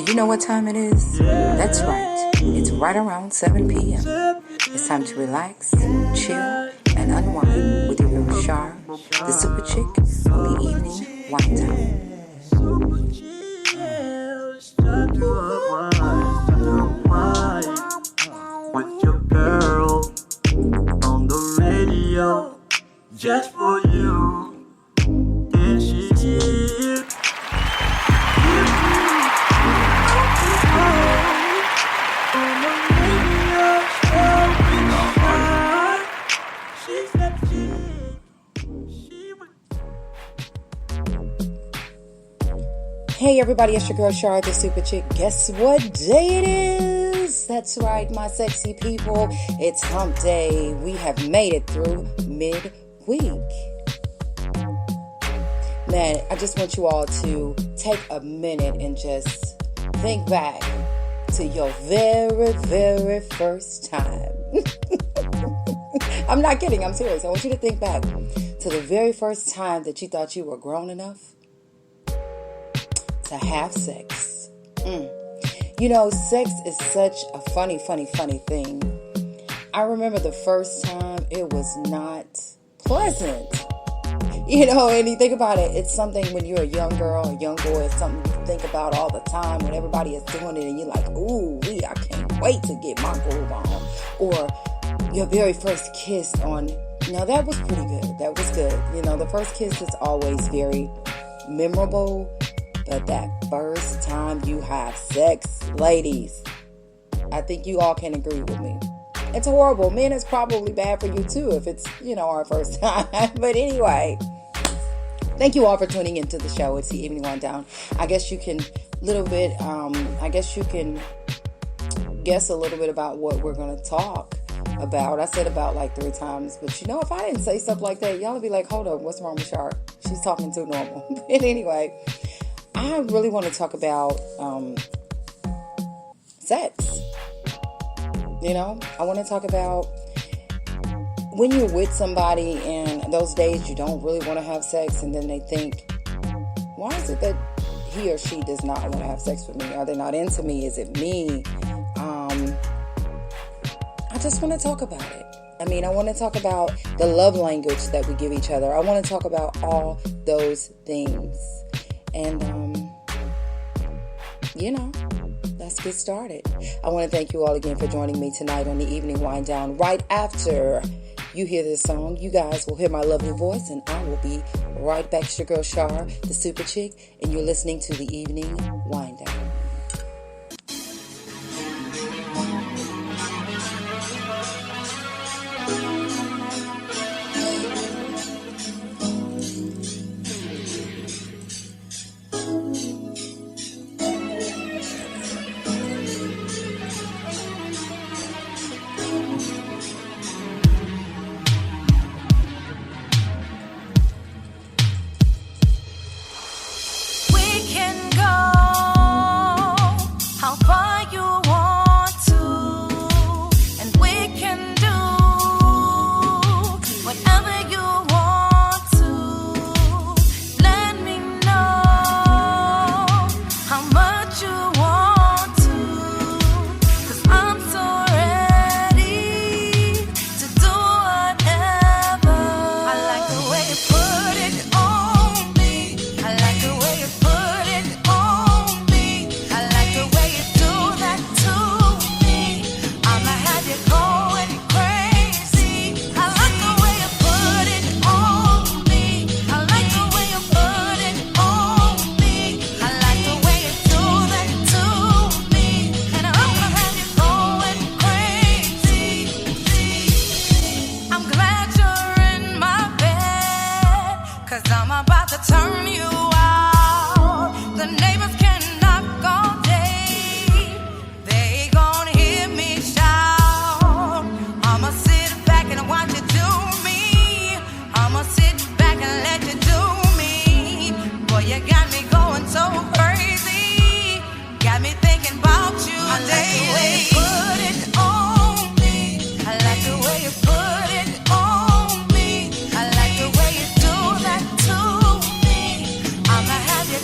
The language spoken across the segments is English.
You know what time it is? That's right. It's right around 7 p.m. It's time to relax, chill, and unwind with your girl Char, the super chick on the evening wind down. With your girl on the radio, just for you. There she is. Hey everybody, it's your girl Char, the super chick. Guess what day it is? That's right, my sexy people. It's hump day. We have made it through midweek. Man, I just want you all to take a minute and just think back to your very, very first time. I'm not kidding, I'm serious. I want you to think back to the very first time that you thought you were grown enough to have sex. You know, sex is such a funny thing. I remember the first time it was not pleasant. You know, and you think about it, it's something when you're a young girl, a young boy, it's something you think about all the time when everybody is doing it and you're like, ooh, I can't wait to get my groove on. Or your very first kiss on, now that was pretty good. That was good. You know, the first kiss is always very memorable. But that first time you have sex, ladies, I think you all can agree with me. It's horrible. Men, it's probably bad for you too if it's, our first time. But anyway, thank you all for tuning into the show. It's the evening wind down. I guess you can guess a little bit about what we're going to talk about. I said about like 3 times, but if I didn't say stuff like that, y'all would be like, hold up, what's wrong with Char? She's talking too normal. But anyway, I really want to talk about sex. I want to talk about when you're with somebody and those days you don't really want to have sex, and then they think, why is it that he or she does not want to have sex with me? Are they not into me? Is it me? I just want to talk about it. I want to talk about the love language that we give each other. I want to talk about all those things. And, let's get started. I want to thank you all again for joining me tonight on the evening wind down. Right after you hear this song, you guys will hear my lovely voice, and I will be right back. It's your girl Char, the super chick, and you're listening to the evening wind down.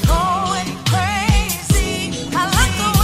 Going crazy. I like the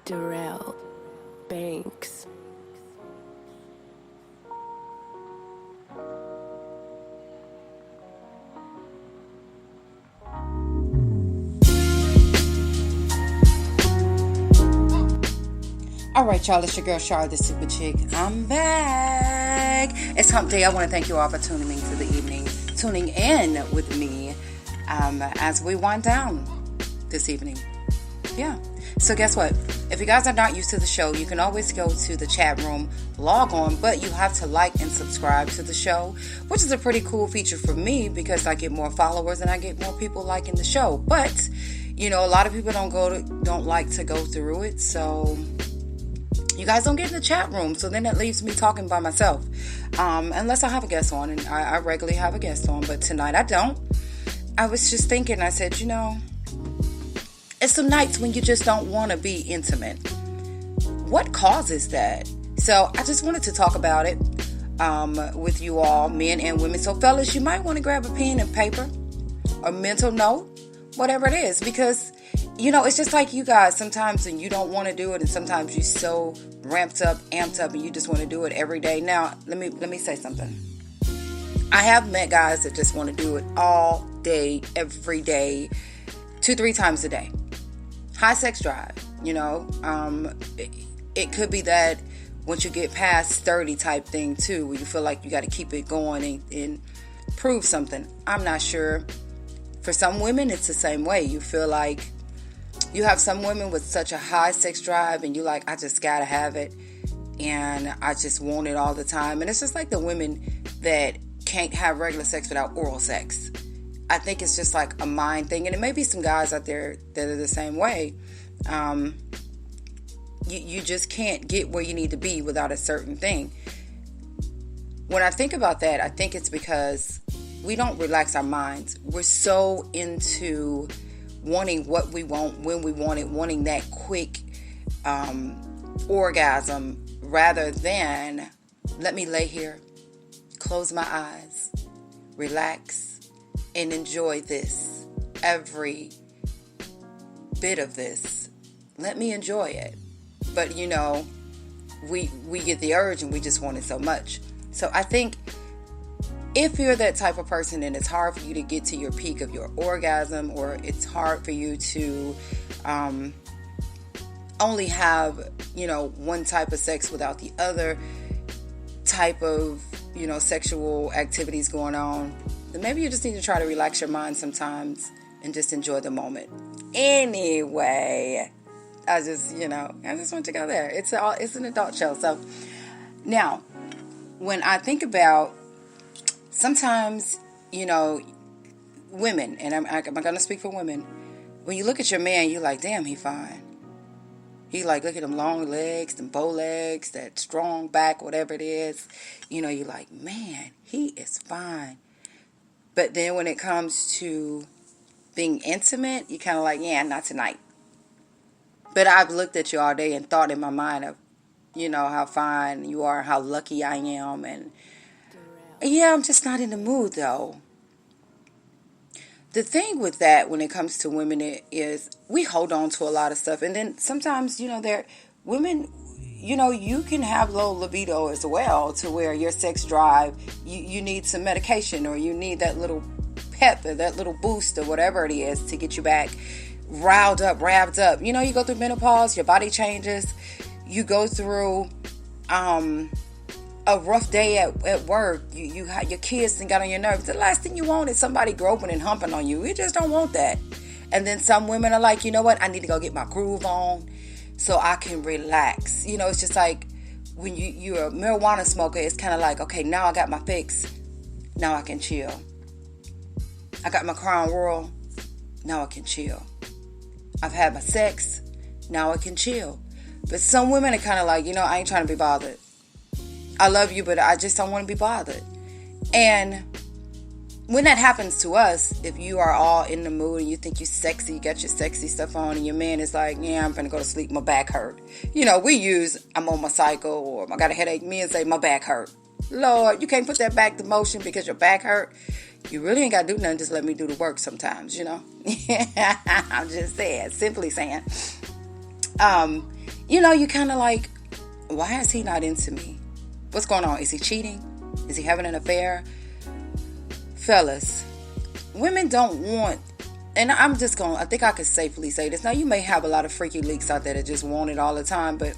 Darrell Banks. All right, y'all, it's your girl Char, the Super Chick. I'm back. It's hump day. I want to thank you all for tuning in with me as we wind down this evening. Yeah. So guess what? If you guys are not used to the show, you can always go to the chat room, log on, but you have to like and subscribe to the show, which is a pretty cool feature for me because I get more followers and I get more people liking the show. But, a lot of people don't like to go through it, so you guys don't get in the chat room, so then that leaves me talking by myself. Unless I have a guest on, and I regularly have a guest on, but tonight I don't. I was just thinking, I said, it's some nights when you just don't want to be intimate. What causes that? So I just wanted to talk about it with you all, men and women. So fellas, you might want to grab a pen and paper, a mental note, whatever it is, because it's just like you guys sometimes, and you don't want to do it, and sometimes you're so amped up, and you just want to do it every day. Now, let me say something. I have met guys that just want to do it all day, every day, 2-3 times a day. High sex drive, it could be that once you get past 30 type thing too, where you feel like you got to keep it going and prove something. I'm not sure. For some women, it's the same way. You feel like you have some women with such a high sex drive and you like, I just gotta have it and I just want it all the time. And it's just like the women that can't have regular sex without oral sex. I think it's just like a mind thing. And it may be some guys out there that are the same way. You just can't get where you need to be without a certain thing. When I think about that, I think it's because we don't relax our minds. We're so into wanting what we want, when we want it, wanting that quick orgasm, rather than let me lay here, close my eyes, relax, and enjoy this, every bit of this. Let me enjoy it. But we get the urge and we just want it so much. So I think if you're that type of person and it's hard for you to get to your peak of your orgasm, or it's hard for you to only have, one type of sex without the other type of, sexual activities going on, then maybe you just need to try to relax your mind sometimes and just enjoy the moment. Anyway, I just want to go there. It's an adult show. So now, when I think about sometimes, women, and I'm going to speak for women, when you look at your man, you're like, damn, he fine. He look at them long legs, them bow legs, that strong back, whatever it is. You're like, man, he is fine. But then when it comes to being intimate, you kind of like, yeah, not tonight. But I've looked at you all day and thought in my mind of, how fine you are, how lucky I am. And yeah, I'm just not in the mood though. The thing with that when it comes to women is we hold on to a lot of stuff. And then sometimes, women, you can have low libido as well, to where your sex drive, you need some medication, or you need that little pep or that little boost or whatever it is to get you back riled up, revved up. You go through menopause, your body changes, you go through a rough day at work, you your kids got on your nerves. The last thing you want is somebody groping and humping on you. You just don't want that. And then some women are like, you know what, I need to go get my groove on so I can relax. It's just like when you're a marijuana smoker, it's kind of like, okay, now I got my fix, now I can chill. I got my Crown Royal, now I can chill. I've had my sex, now I can chill. But some women are kind of like, I ain't trying to be bothered. I love you, but I just don't want to be bothered. And when that happens to us, if you are all in the mood and you think you're sexy, you got your sexy stuff on, and your man is like, yeah, I'm gonna go to sleep, my back hurt. We use, I'm on my cycle, or I got a headache. Men say, my back hurt. Lord, you can't put that back to motion because your back hurt. You really ain't got to do nothing. Just let me do the work sometimes, I'm just saying, simply saying. You kind of like, why is he not into me? What's going on? Is he cheating? Is he having an affair? Fellas, women don't want, and I think I could safely say this. Now, you may have a lot of freaky leaks out there that just want it all the time, but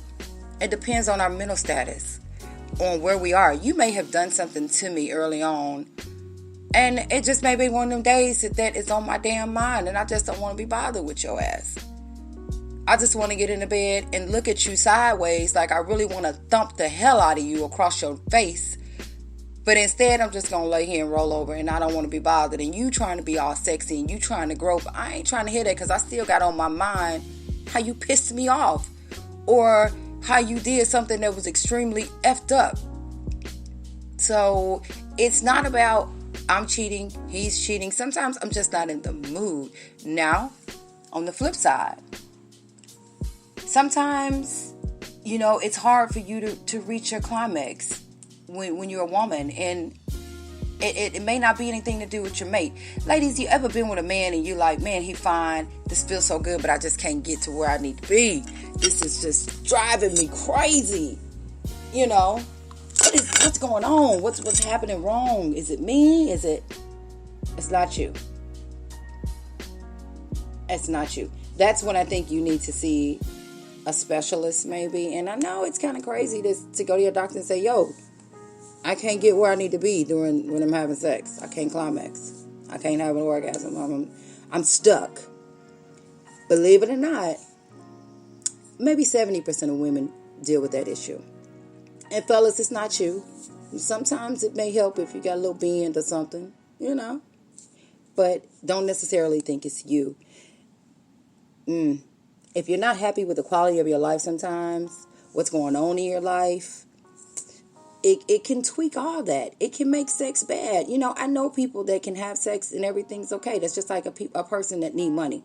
it depends on our mental status, on where we are. You may have done something to me early on, and it just may be one of them days that it's on my damn mind, and I just don't want to be bothered with your ass. I just want to get into bed and look at you sideways like I really want to thump the hell out of you across your face. But instead, I'm just going to lay here and roll over, and I don't want to be bothered. And you trying to be all sexy and you trying to grow. But I ain't trying to hear that, because I still got on my mind how you pissed me off, or how you did something that was extremely effed up. So it's not about I'm cheating, he's cheating. Sometimes I'm just not in the mood. Now, on the flip side, sometimes, it's hard for you to reach your climax when you're a woman, and it may not be anything to do with your mate. Ladies, you ever been with a man and you like, man, he fine, this feels so good, but I just can't get to where I need to be. This is just driving me crazy. What's going on? What's happening wrong? Is it me? It's not you. It's not you. That's when I think you need to see a specialist, maybe. And I know it's kind of crazy to go to your doctor and say, yo, I can't get where I need to be when I'm having sex. I can't climax. I can't have an orgasm. I'm stuck. Believe it or not, maybe 70% of women deal with that issue. And fellas, it's not you. Sometimes it may help if you got a little bend or something, But don't necessarily think it's you. If you're not happy with the quality of your life sometimes, what's going on in your life, it can tweak all that. It can make sex bad. I know people that can have sex and everything's okay. That's just like a person that need money.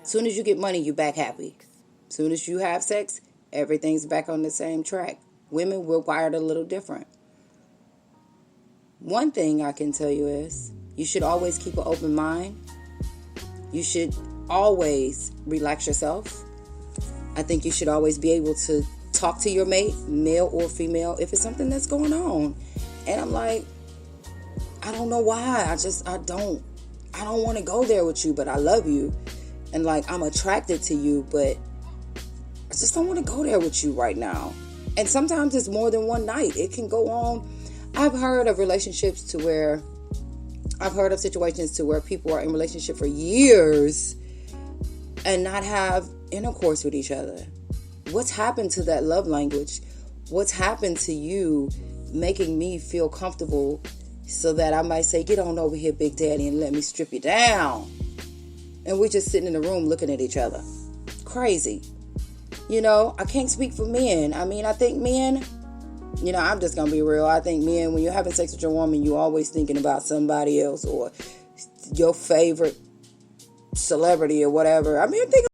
Soon as you get money, you back happy. Soon as you have sex, everything's back on the same track. Women, we're wired a little different. One thing I can tell you is you should always keep an open mind. You should always relax yourself. I think you should always be able to talk to your mate, male or female, if it's something that's going on. And I'm like, I don't know why. I don't want to go there with you, but I love you. And like, I'm attracted to you, but I just don't want to go there with you right now. And sometimes it's more than one night. It can go on. I've heard of situations to where people are in relationship for years and not have intercourse with each other. What's happened to that love language? What's happened to you making me feel comfortable so that I might say, get on over here, Big Daddy, and let me strip you down? And we're just sitting in the room looking at each other. Crazy. I can't speak for men. I think men, I'm just going to be real. I think men, when you're having sex with your woman, you're always thinking about somebody else or your favorite celebrity or whatever. Think